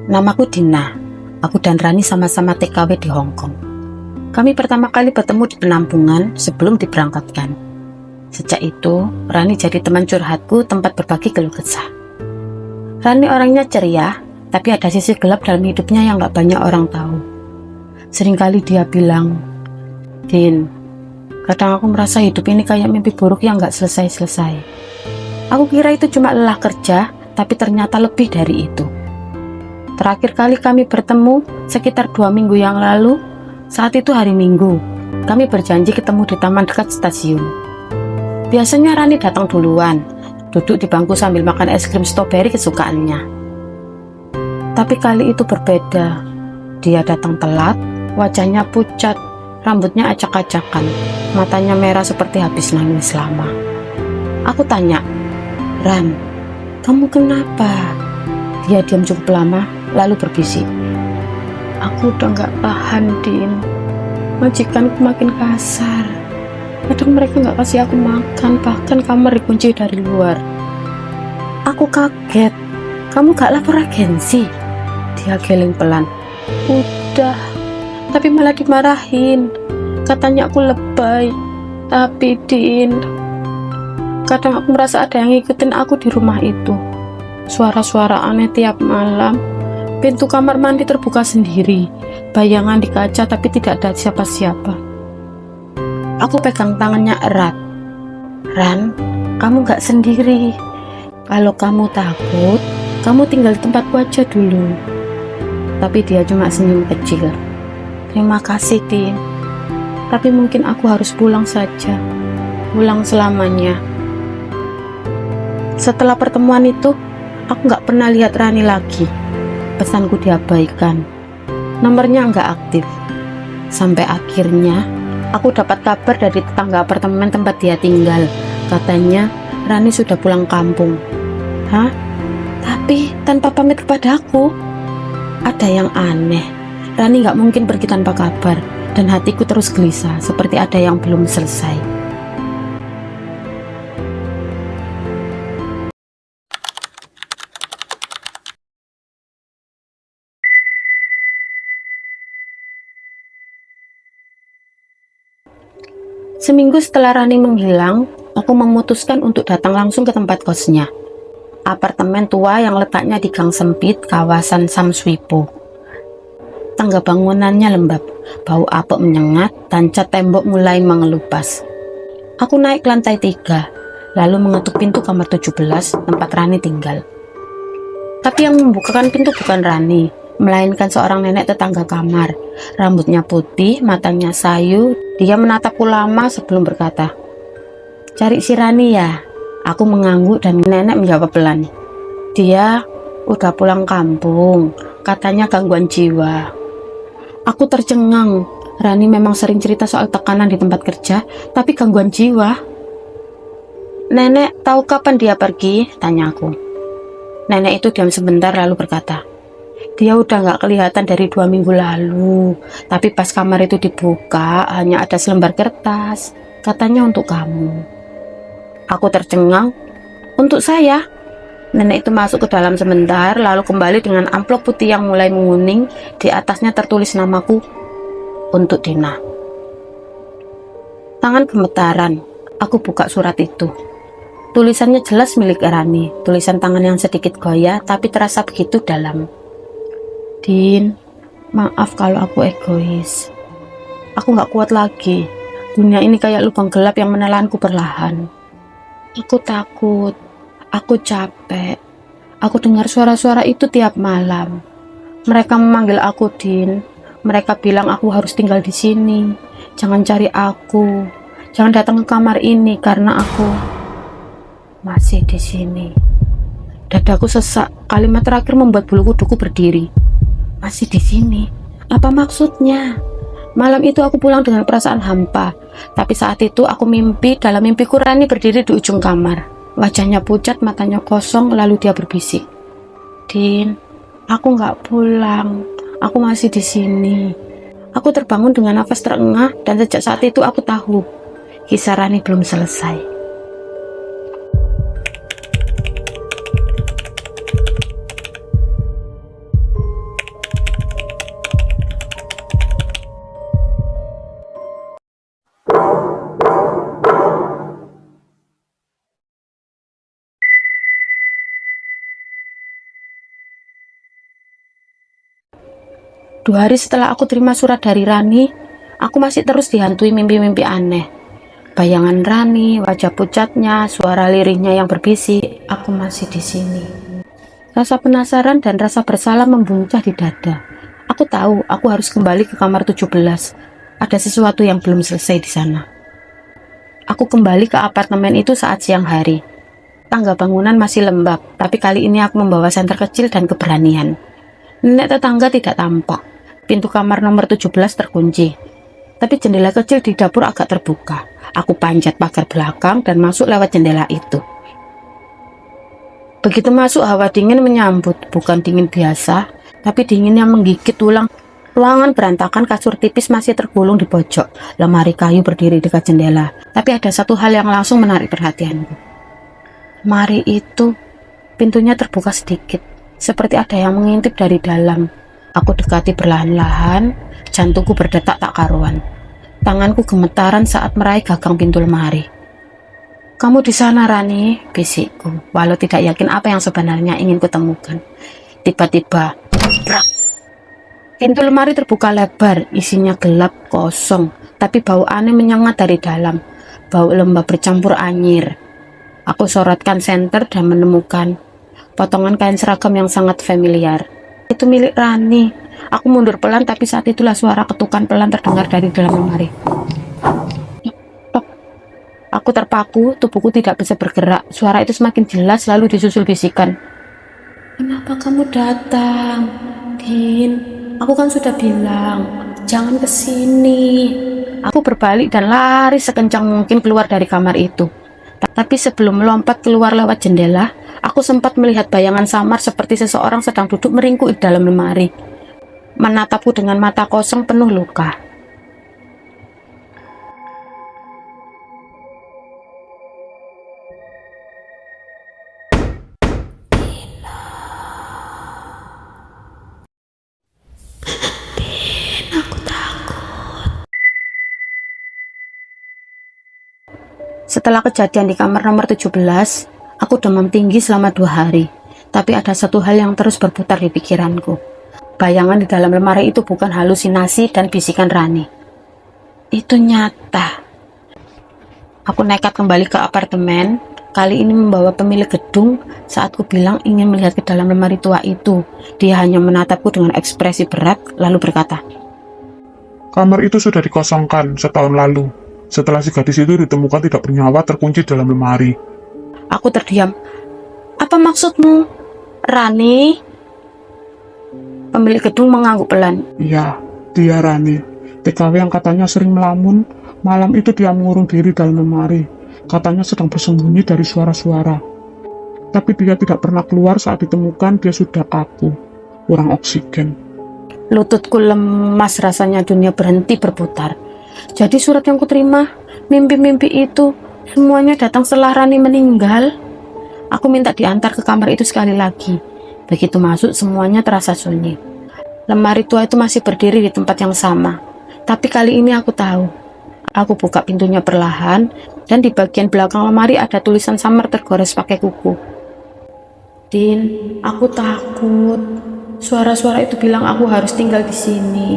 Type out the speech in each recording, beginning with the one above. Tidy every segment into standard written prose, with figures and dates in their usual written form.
Namaku Dina. Aku dan Rani sama-sama TKW di Hong Kong. Kami pertama kali bertemu di penampungan sebelum diberangkatkan. Sejak itu, Rani jadi teman curhatku, tempat berbagi keluh kesah. Rani orangnya ceria, tapi ada sisi gelap dalam hidupnya yang gak banyak orang tahu. Seringkali dia bilang, "Din, kadang aku merasa hidup ini kayak mimpi buruk yang gak selesai-selesai. Aku kira itu cuma lelah kerja, tapi ternyata lebih dari itu." Terakhir kali kami bertemu sekitar 2 minggu yang lalu. Saat itu hari Minggu. Kami berjanji ketemu di taman dekat stasiun. Biasanya Rani datang duluan, duduk di bangku sambil makan es krim stroberi kesukaannya. Tapi kali itu berbeda. Dia datang telat, wajahnya pucat, rambutnya acak-acakan, matanya merah seperti habis nangis lama. Aku tanya, "Ran, kamu kenapa?" Dia diam cukup lama, lalu berbisik, "Aku udah gak tahan, Din. Majikanku makin kasar. Kadang mereka gak kasih aku makan, bahkan kamar dikunci dari luar." Aku kaget. "Kamu gak lapor agensi?" Dia geleng pelan. "Udah, tapi malah dimarahin. Katanya aku lebay. Tapi Din, kadang aku merasa ada yang ngikutin aku di rumah itu. Suara-suara aneh tiap malam. Pintu kamar mandi terbuka sendiri. Bayangan di kaca tapi tidak ada siapa-siapa." Aku pegang tangannya erat. "Ran, kamu gak sendiri. Kalau kamu takut, kamu tinggal di tempatku aja dulu." Tapi dia cuma senyum kecil. "Terima kasih, Din. Tapi mungkin aku harus pulang saja. Pulang selamanya." Setelah pertemuan itu, aku gak pernah lihat Rani lagi. Pesanku diabaikan. Nomornya gak aktif. Sampai akhirnya, aku dapat kabar dari tetangga apartemen tempat dia tinggal. Katanya, Rani sudah pulang kampung. Hah? Tapi tanpa pamit kepada aku? Ada yang aneh. Rani gak mungkin pergi tanpa kabar. Dan hatiku terus gelisah, seperti ada yang belum selesai. Seminggu setelah Rani menghilang, aku memutuskan untuk datang langsung ke tempat kosnya. Apartemen tua yang letaknya di gang sempit kawasan Sam Sui Po. Tangga bangunannya lembab, bau apek menyengat, dan cat tembok mulai mengelupas. Aku naik ke lantai 3, lalu mengetuk pintu kamar 17 tempat Rani tinggal. Tapi yang membukakan pintu bukan Rani, melainkan seorang nenek tetangga kamar. Rambutnya putih, matanya sayu. Dia menatapku lama sebelum berkata, "Cari si Rani ya?" Aku mengangguk dan nenek menjawab pelan, "Dia udah pulang kampung, katanya gangguan jiwa." Aku tercengang. Rani memang sering cerita soal tekanan di tempat kerja, tapi gangguan jiwa? "Nenek tahu kapan dia pergi?" tanyaku. Nenek itu diam sebentar lalu berkata, "Dia udah gak kelihatan dari 2 minggu lalu. Tapi pas kamar itu dibuka, hanya ada selembar kertas. Katanya untuk kamu." Aku tercengang. "Untuk saya?" Nenek itu masuk ke dalam sebentar, lalu kembali dengan amplop putih yang mulai menguning. Di atasnya tertulis namaku, "Untuk Dina." Tangan gemetaran. Aku buka surat itu. Tulisannya jelas milik Rani. Tulisan tangan yang sedikit goyah, tapi terasa begitu dalam. "Din, maaf kalau aku egois. Aku gak kuat lagi. Dunia ini kayak lubang gelap yang menelanku perlahan. Aku takut. Aku capek. Aku dengar suara-suara itu tiap malam. Mereka memanggil aku Din. Mereka bilang aku harus tinggal di sini. Jangan cari aku. Jangan datang ke kamar ini karena aku masih di sini." Dadaku sesak. Kalimat terakhir membuat bulu kuduku berdiri. Masih di sini? Apa maksudnya? Malam itu aku pulang dengan perasaan hampa. Tapi saat itu aku mimpi. Dalam mimpiku Rani berdiri di ujung kamar. Wajahnya pucat, matanya kosong. Lalu dia berbisik, "Din, aku gak pulang. Aku masih di sini." Aku terbangun dengan nafas terengah. Dan sejak saat itu aku tahu kisah Rani belum selesai. 2 hari setelah aku terima surat dari Rani, aku masih terus dihantui mimpi-mimpi aneh. Bayangan Rani, wajah pucatnya, suara lirihnya yang berbisik, aku masih di sini. Rasa penasaran dan rasa bersalah membuncah di dada. Aku tahu aku harus kembali ke kamar 17. Ada sesuatu yang belum selesai di sana. Aku kembali ke apartemen itu saat siang hari. Tangga bangunan masih lembab, tapi kali ini aku membawa senter kecil dan keberanian. Nenek tetangga tidak tampak. Pintu kamar nomor 17 terkunci. Tapi jendela kecil di dapur agak terbuka. Aku panjat pagar belakang dan masuk lewat jendela itu. Begitu masuk, hawa dingin menyambut. Bukan dingin biasa, tapi dingin yang menggigit tulang. Ruangan berantakan, kasur tipis masih tergulung di pojok. Lemari kayu berdiri dekat jendela. Tapi ada satu hal yang langsung menarik perhatianku. Lemari itu, pintunya terbuka sedikit. Seperti ada yang mengintip dari dalam. Aku dekati perlahan-lahan, jantungku berdetak tak karuan. Tanganku gemetaran saat meraih gagang pintu lemari. "Kamu di sana, Rani," bisikku, walau tidak yakin apa yang sebenarnya ingin kutemukan. Tiba-tiba, brak. Pintu lemari terbuka lebar, isinya gelap, kosong, tapi bau aneh menyengat dari dalam. Bau lembab bercampur anyir. Aku sorotkan senter dan menemukan potongan kain seragam yang sangat familiar. Itu milik Rani. Aku mundur pelan, tapi saat itulah suara ketukan pelan terdengar dari dalam lemari. Tok. Aku terpaku, tubuhku tidak bisa bergerak. Suara itu semakin jelas, lalu disusul bisikan. "Kenapa kamu datang, Din? Aku kan sudah bilang, jangan kesini." Aku berbalik dan lari sekencang mungkin keluar dari kamar itu. Tapi sebelum melompat keluar lewat jendela, aku sempat melihat bayangan samar seperti seseorang sedang duduk meringkuk di dalam lemari, menatapku dengan mata kosong penuh luka. Aku takut. Setelah kejadian di kamar nomor 17, aku demam tinggi selama 2 hari. Tapi ada satu hal yang terus berputar di pikiranku. Bayangan di dalam lemari itu bukan halusinasi dan bisikan Rani. Itu nyata. Aku nekat kembali ke apartemen, kali ini membawa pemilik gedung. Saat ku bilang ingin melihat ke dalam lemari tua itu, dia hanya menatapku dengan ekspresi berat, lalu berkata, "Kamar itu sudah dikosongkan setahun lalu. Setelah si gadis itu ditemukan tidak bernyawa terkunci dalam lemari." Aku terdiam. "Apa maksudmu, Rani?" Pemilik gedung mengangguk pelan. "Iya, dia Rani. TKW yang katanya sering melamun. Malam itu dia mengurung diri dalam lemari. Katanya sedang bersembunyi dari suara-suara. Tapi dia tidak pernah keluar. Saat ditemukan dia sudah kaku, kurang oksigen." Lututku lemas, rasanya dunia berhenti berputar. Jadi surat yang kuterima, mimpi-mimpi itu, semuanya datang setelah Rani meninggal. Aku minta diantar ke kamar itu sekali lagi. Begitu masuk, semuanya terasa sunyi. Lemari tua itu masih berdiri di tempat yang sama. Tapi kali ini aku tahu. Aku buka pintunya perlahan, dan di bagian belakang lemari ada tulisan samar tergores pakai kuku. "Din, aku takut. Suara-suara itu bilang aku harus tinggal di sini."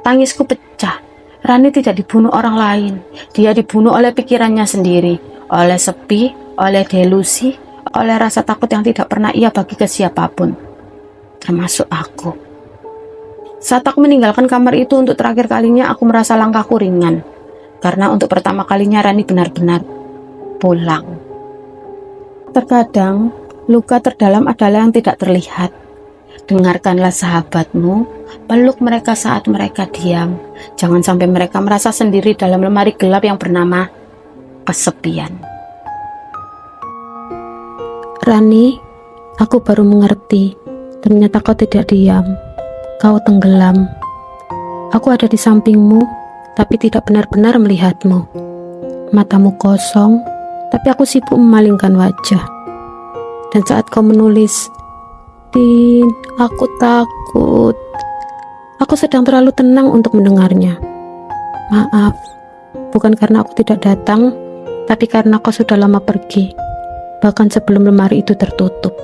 Tangisku pecah. Rani tidak dibunuh orang lain. Dia dibunuh oleh pikirannya sendiri, oleh sepi, oleh delusi, oleh rasa takut yang tidak pernah ia bagi ke siapapun, termasuk aku. Saat aku meninggalkan kamar itu untuk terakhir kalinya, aku merasa langkahku ringan, karena untuk pertama kalinya Rani benar-benar pulang. Terkadang, luka terdalam adalah yang tidak terlihat. Dengarkanlah sahabatmu, peluk mereka saat mereka diam. Jangan sampai mereka merasa sendiri dalam lemari gelap yang bernama kesepian. "Rani, aku baru mengerti. Ternyata kau tidak diam. Kau tenggelam. Aku ada di sampingmu, tapi tidak benar-benar melihatmu. Matamu kosong, tapi aku sibuk memalingkan wajah. Dan saat kau menulis, 'Din, aku takut,' aku sedang terlalu tenang untuk mendengarnya. Maaf, bukan karena aku tidak datang, tapi karena kau sudah lama pergi, bahkan sebelum lemari itu tertutup."